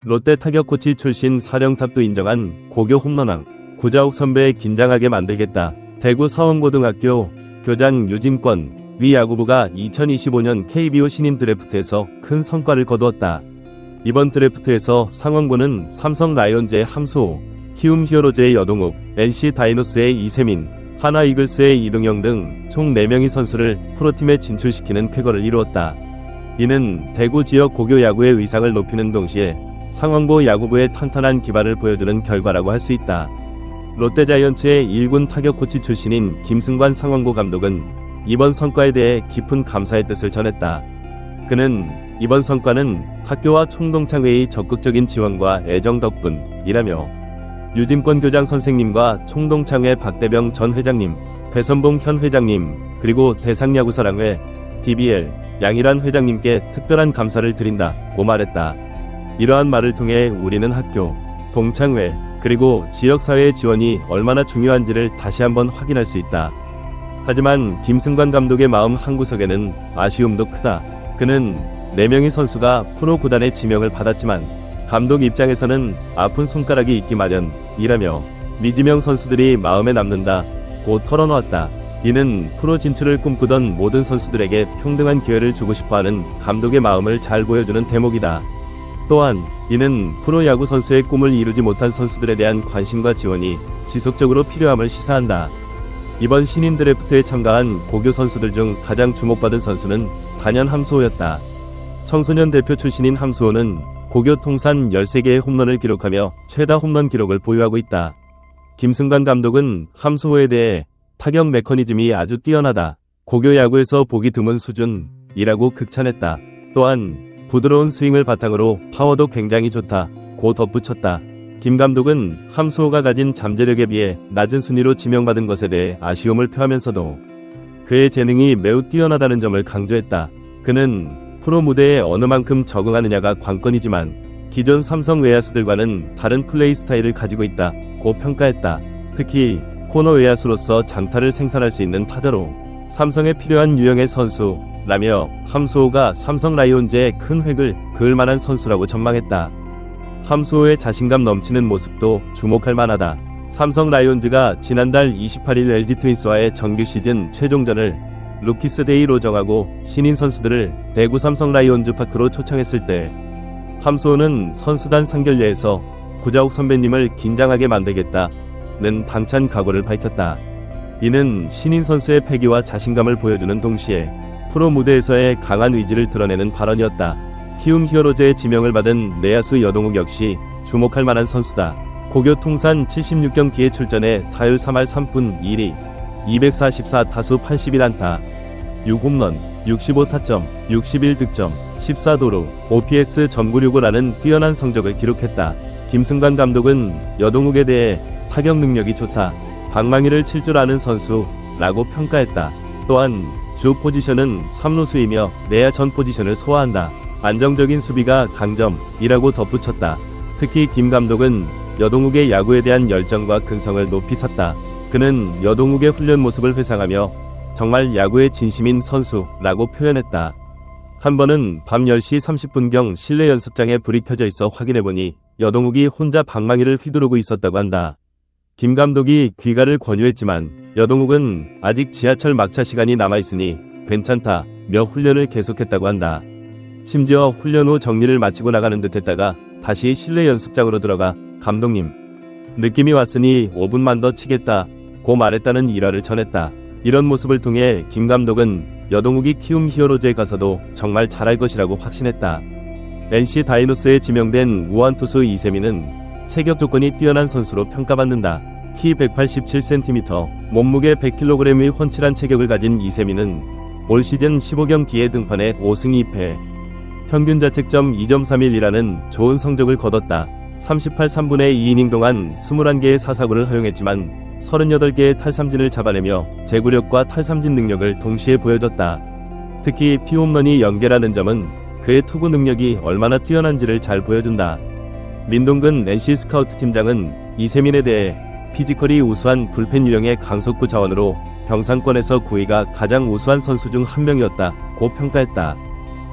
롯데 타격 코치 출신 사령탑도 인정한 고교 홈런왕 구자욱 선배의 긴장하게 만들겠다. 대구 서원고등학교 교장 유진권 위 야구부가 2025년 KBO 신인 드래프트에서 큰 성과를 거두었다. 이번 드래프트에서 상원고는 삼성 라이온즈의 함수호, 키움 히어로즈의 여동욱, NC 다이노스의 이세민, 하나 이글스의 이동영 등 총 4명의 선수를 프로팀에 진출시키는 쾌거를 이루었다. 이는 대구 지역 고교 야구의 위상을 높이는 동시에 상원고 야구부의 탄탄한 기반을 보여주는 결과라고 할 수 있다. 롯데자이언츠의 1군 타격 코치 출신인 김승관 상원고 감독은 이번 성과에 대해 깊은 감사의 뜻을 전했다. 그는 이번 성과는 학교와 총동창회의 적극적인 지원과 애정 덕분이라며 유진권 교장 선생님과 총동창회 박대병 전 회장님, 배선봉 현 회장님, 그리고 대상야구사랑회, DBL, 양일환 회장님께 특별한 감사를 드린다고 말했다. 이러한 말을 통해 우리는 학교, 동창회, 그리고 지역사회의 지원이 얼마나 중요한지를 다시 한번 확인할 수 있다. 하지만 김승관 감독의 마음 한구석에는 아쉬움도 크다. 그는 4명의 선수가 프로 구단의 지명을 받았지만 감독 입장에서는 아픈 손가락이 있기 마련이라며 미지명 선수들이 마음에 남는다고 털어놓았다. 이는 프로 진출을 꿈꾸던 모든 선수들에게 평등한 기회를 주고 싶어하는 감독의 마음을 잘 보여주는 대목이다. 또한 이는 프로야구 선수의 꿈을 이루지 못한 선수들에 대한 관심과 지원이 지속적으로 필요함을 시사한다. 이번 신인 드래프트에 참가한 고교 선수들 중 가장 주목받은 선수는 단연 함수호였다. 청소년 대표 출신인 함수호는 고교 통산 13개의 홈런을 기록하며 최다 홈런 기록을 보유하고 있다. 김승관 감독은 함수호에 대해 타격 메커니즘이 아주 뛰어나다. 고교 야구에서 보기 드문 수준이라고 극찬했다. 또한 부드러운 스윙을 바탕으로 파워도 굉장히 좋다고 덧붙였다. 김 감독은 함수호가 가진 잠재력에 비해 낮은 순위로 지명받은 것에 대해 아쉬움을 표하면서도 그의 재능이 매우 뛰어나다는 점을 강조했다. 그는 프로 무대에 어느 만큼 적응하느냐가 관건이지만 기존 삼성 외야수들과는 다른 플레이 스타일을 가지고 있다고 평가했다. 특히 코너 외야수로서 장타를 생산할 수 있는 타자로 삼성에 필요한 유형의 선수라며 함수호가 삼성 라이온즈의 큰 획을 그을 만한 선수라고 전망했다. 함수호의 자신감 넘치는 모습도 주목할 만하다. 삼성 라이온즈가 지난달 28일 LG 트윈스와의 정규 시즌 최종전을 루키스 데이로 정하고 신인 선수들을 대구 삼성 라이온즈 파크로 초청했을 때 함수호는 선수단 상견례에서 구자욱 선배님을 긴장하게 만들겠다는 당찬 각오를 밝혔다. 이는 신인 선수의 패기와 자신감을 보여주는 동시에 프로 무대에서의 강한 의지를 드러내는 발언이었다. 키움 히어로즈의 지명을 받은 내야수 여동욱 역시 주목할 만한 선수다. 고교 통산 76경기에 출전해 타율 3할 3푼 1리, 244타수 81안타, 6홈런, 65타점, 61득점, 14도루, OPS .965라는 뛰어난 성적을 기록했다. 김승관 감독은 여동욱에 대해 타격 능력이 좋다. 방망이를 칠 줄 아는 선수라고 평가했다. 또한 주 포지션은 3루수이며 내야 전 포지션을 소화한다. 안정적인 수비가 강점이라고 덧붙였다. 특히 김 감독은 여동욱의 야구에 대한 열정과 근성을 높이 샀다. 그는 여동욱의 훈련 모습을 회상하며 정말 야구에 진심인 선수라고 표현했다. 한 번은 밤 10시 30분경 실내 연습장에 불이 켜져 있어 확인해보니 여동욱이 혼자 방망이를 휘두르고 있었다고 한다. 김 감독이 귀가를 권유했지만 여동욱은 아직 지하철 막차 시간이 남아있으니 괜찮다며 훈련을 계속했다고 한다. 심지어 훈련 후 정리를 마치고 나가는 듯 했다가 다시 실내 연습장으로 들어가 감독님, 느낌이 왔으니 5분만 더 치겠다고 말했다는 일화를 전했다. 이런 모습을 통해 김 감독은 여동욱이 키움 히어로즈에 가서도 정말 잘할 것이라고 확신했다. NC 다이노스에 지명된 우완투수 이세민은 체격 조건이 뛰어난 선수로 평가받는다. 키 187cm, 몸무게 100kg의 훤칠한 체격을 가진 이세민은 올 시즌 15경기에 등판해 5승 2패, 평균 자책점 2.31이라는 좋은 성적을 거뒀다. 38 3분의 2이닝 동안 21개의 사사구를 허용했지만 38개의 탈삼진을 잡아내며 제구력과 탈삼진 능력을 동시에 보여줬다. 특히 피홈런이 연계라는 점은 그의 투구 능력이 얼마나 뛰어난지를 잘 보여준다. 민동근 NC 스카우트 팀장은 이세민에 대해 피지컬이 우수한 불펜 유형의 강속구 자원으로 병상권에서 9위가 가장 우수한 선수 중 한 명이었다고 평가했다.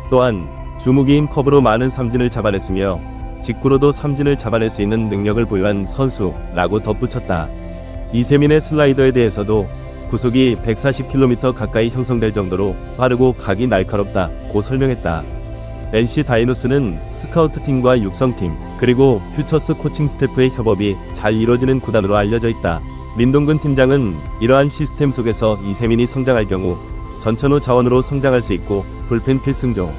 또한 주무기인 커브로 많은 삼진을 잡아냈으며 직구로도 삼진을 잡아낼 수 있는 능력을 보유한 선수라고 덧붙였다. 이세민의 슬라이더에 대해서도 구속이 140km 가까이 형성될 정도로 빠르고 각이 날카롭다고 설명했다. NC 다이노스는 스카우트팀과 육성팀 그리고 퓨처스 코칭 스태프의 협업이 잘 이루어지는 구단으로 알려져 있다. 민동근 팀장은 이러한 시스템 속에서 이세민이 성장할 경우 전천후 자원으로 성장할 수 있고 불펜 필승조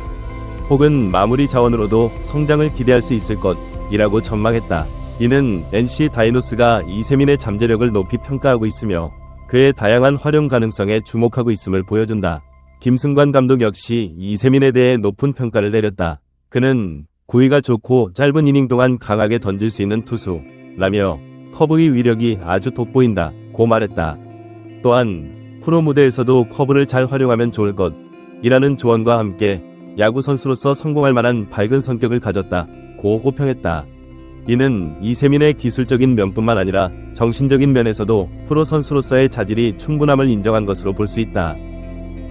혹은 마무리 자원으로도 성장을 기대할 수 있을 것이라고 전망했다. 이는 NC 다이노스가 이세민의 잠재력을 높이 평가하고 있으며 그의 다양한 활용 가능성에 주목하고 있음을 보여준다. 김승관 감독 역시 이세민에 대해 높은 평가를 내렸다. 그는 구위가 좋고 짧은 이닝 동안 강하게 던질 수 있는 투수라며 커브의 위력이 아주 돋보인다 고 말했다. 또한 프로 무대에서도 커브를 잘 활용하면 좋을 것이라는 조언과 함께 야구 선수로서 성공할 만한 밝은 성격을 가졌다 고 호평했다. 이는 이세민의 기술적인 면뿐만 아니라 정신적인 면에서도 프로 선수로서의 자질이 충분함을 인정한 것으로 볼 수 있다.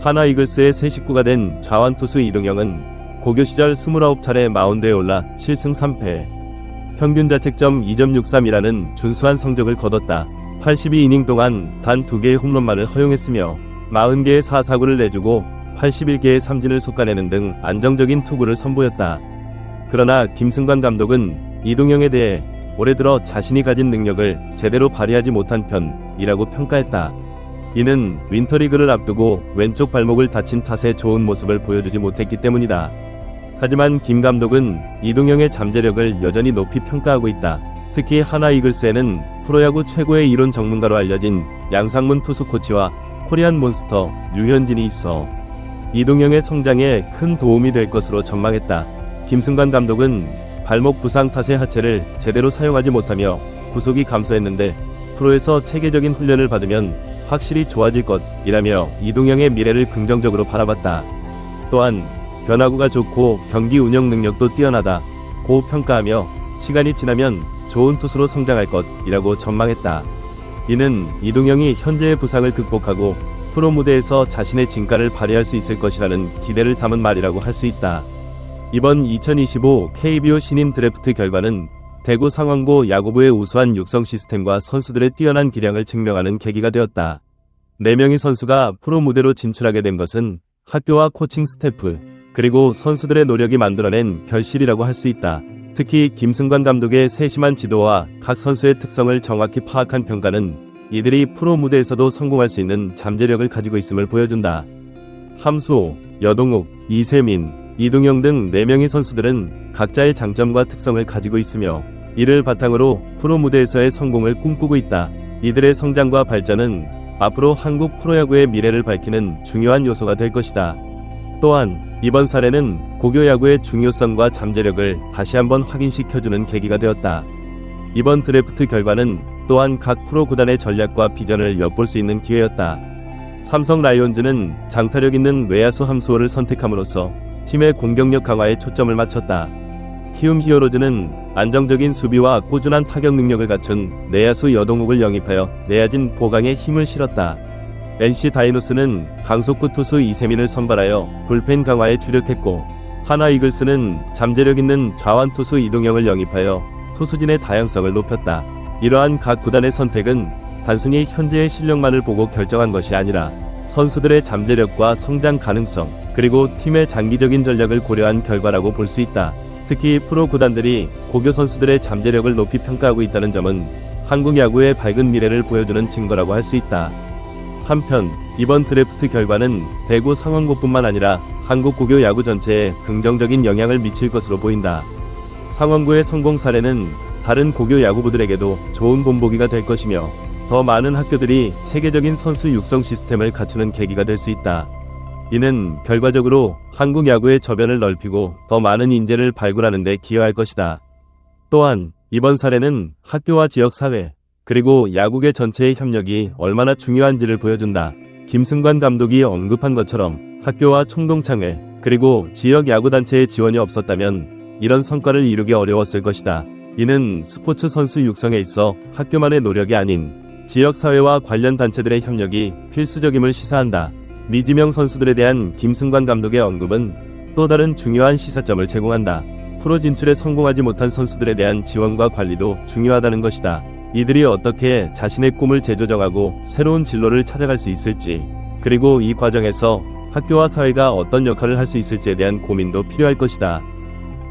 하나 이글스의 새 식구가 된 좌완 투수 이동영은 고교 시절 29차례 마운드에 올라 7승 3패, 평균 자책점 2.63이라는 준수한 성적을 거뒀다. 82이닝 동안 단 2개의 홈런만을 허용했으며 40개의 사사구를 내주고 81개의 삼진을 솎아내는 등 안정적인 투구를 선보였다. 그러나 김승관 감독은 이동영에 대해 올해 들어 자신이 가진 능력을 제대로 발휘하지 못한 편이라고 평가했다. 이는 윈터리그를 앞두고 왼쪽 발목을 다친 탓에 좋은 모습을 보여주지 못했기 때문이다. 하지만 김 감독은 이동영의 잠재력을 여전히 높이 평가하고 있다. 특히 하나 이글스에는 프로야구 최고의 이론 전문가로 알려진 양상문 투수 코치와 코리안 몬스터 류현진이 있어 이동영의 성장에 큰 도움이 될 것으로 전망했다. 김승관 감독은 발목 부상 탓에 하체를 제대로 사용하지 못하며 구속이 감소했는데 프로에서 체계적인 훈련을 받으면 확실히 좋아질 것이라며 이동영의 미래를 긍정적으로 바라봤다. 또한 변화구가 좋고 경기 운영 능력도 뛰어나다고 평가하며 시간이 지나면 좋은 투수로 성장할 것이라고 전망했다. 이는 이동영이 현재의 부상을 극복하고 프로 무대에서 자신의 진가를 발휘할 수 있을 것이라는 기대를 담은 말이라고 할 수 있다. 이번 2025 KBO 신인 드래프트 결과는 대구 상원고 야구부의 우수한 육성 시스템과 선수들의 뛰어난 기량을 증명하는 계기가 되었다. 4명의 선수가 프로 무대로 진출하게 된 것은 학교와 코칭 스태프, 그리고 선수들의 노력이 만들어낸 결실이라고 할 수 있다. 특히 김승관 감독의 세심한 지도와 각 선수의 특성을 정확히 파악한 평가는 이들이 프로 무대에서도 성공할 수 있는 잠재력을 가지고 있음을 보여준다. 함수호, 여동욱, 이세민, 이동영 등 4명의 선수들은 각자의 장점과 특성을 가지고 있으며 이를 바탕으로 프로 무대에서의 성공을 꿈꾸고 있다. 이들의 성장과 발전은 앞으로 한국 프로야구의 미래를 밝히는 중요한 요소가 될 것이다. 또한 이번 사례는 고교 야구의 중요성과 잠재력을 다시 한번 확인시켜주는 계기가 되었다. 이번 드래프트 결과는 또한 각 프로 구단의 전략과 비전을 엿볼 수 있는 기회였다. 삼성 라이온즈는 장타력 있는 외야수 함수호를 선택함으로써 팀의 공격력 강화에 초점을 맞췄다. 키움 히어로즈는 안정적인 수비와 꾸준한 타격 능력을 갖춘 내야수 여동욱을 영입하여 내야진 보강에 힘을 실었다. NC 다이노스는 강속구 투수 이세민을 선발하여 불펜 강화에 주력했고 하나 이글스는 잠재력 있는 좌완 투수 이동영을 영입하여 투수진의 다양성을 높였다. 이러한 각 구단의 선택은 단순히 현재의 실력만을 보고 결정한 것이 아니라 선수들의 잠재력과 성장 가능성, 그리고 팀의 장기적인 전략을 고려한 결과라고 볼 수 있다. 특히 프로 구단들이 고교 선수들의 잠재력을 높이 평가하고 있다는 점은 한국 야구의 밝은 미래를 보여주는 증거라고 할 수 있다. 한편 이번 드래프트 결과는 대구 상원고뿐만 아니라 한국 고교 야구 전체에 긍정적인 영향을 미칠 것으로 보인다. 상원고의 성공 사례는 다른 고교 야구부들에게도 좋은 본보기가 될 것이며 더 많은 학교들이 체계적인 선수 육성 시스템을 갖추는 계기가 될 수 있다. 이는 결과적으로 한국 야구의 저변을 넓히고 더 많은 인재를 발굴하는 데 기여할 것이다. 또한 이번 사례는 학교와 지역사회, 그리고 야구계 전체의 협력이 얼마나 중요한지를 보여준다. 김승관 감독이 언급한 것처럼 학교와 총동창회, 그리고 지역 야구단체의 지원이 없었다면 이런 성과를 이루기 어려웠을 것이다. 이는 스포츠 선수 육성에 있어 학교만의 노력이 아닌 지역사회와 관련 단체들의 협력이 필수적임을 시사한다. 미지명 선수들에 대한 김승관 감독의 언급은 또 다른 중요한 시사점을 제공한다. 프로 진출에 성공하지 못한 선수들에 대한 지원과 관리도 중요하다는 것이다. 이들이 어떻게 자신의 꿈을 재조정하고 새로운 진로를 찾아갈 수 있을지, 그리고 이 과정에서 학교와 사회가 어떤 역할을 할 수 있을지에 대한 고민도 필요할 것이다.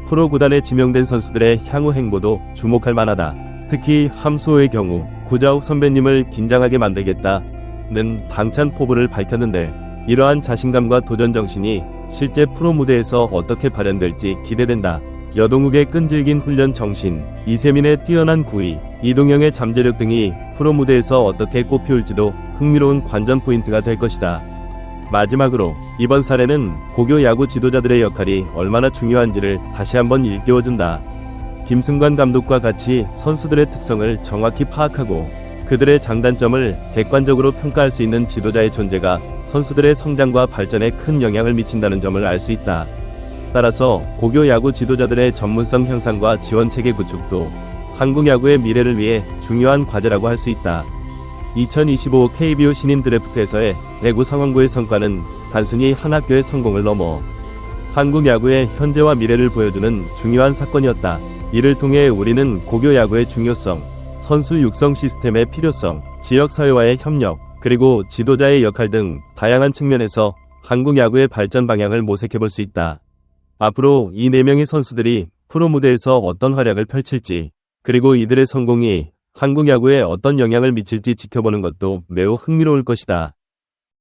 프로 구단에 지명된 선수들의 향후 행보도 주목할 만하다. 특히 함수호의 경우 구자욱 선배님을 긴장하게 만들겠다는 당찬 포부를 밝혔는데, 이러한 자신감과 도전 정신이 실제 프로 무대에서 어떻게 발현될지 기대된다. 여동욱의 끈질긴 훈련 정신, 이세민의 뛰어난 구위, 이동영의 잠재력 등이 프로 무대에서 어떻게 꽃피울지도 흥미로운 관전 포인트가 될 것이다. 마지막으로 이번 사례는 고교 야구 지도자들의 역할이 얼마나 중요한지를 다시 한번 일깨워준다. 김승관 감독과 같이 선수들의 특성을 정확히 파악하고 그들의 장단점을 객관적으로 평가할 수 있는 지도자의 존재가 선수들의 성장과 발전에 큰 영향을 미친다는 점을 알 수 있다. 따라서 고교 야구 지도자들의 전문성 향상과 지원체계 구축도 한국 야구의 미래를 위해 중요한 과제라고 할 수 있다. 2025 KBO 신인 드래프트에서의 대구 상원고의 성과는 단순히 한 학교의 성공을 넘어 한국 야구의 현재와 미래를 보여주는 중요한 사건이었다. 이를 통해 우리는 고교 야구의 중요성, 선수 육성 시스템의 필요성, 지역사회와의 협력, 그리고 지도자의 역할 등 다양한 측면에서 한국 야구의 발전 방향을 모색해볼 수 있다. 앞으로 이 4명의 선수들이 프로 무대에서 어떤 활약을 펼칠지, 그리고 이들의 성공이 한국 야구에 어떤 영향을 미칠지 지켜보는 것도 매우 흥미로울 것이다.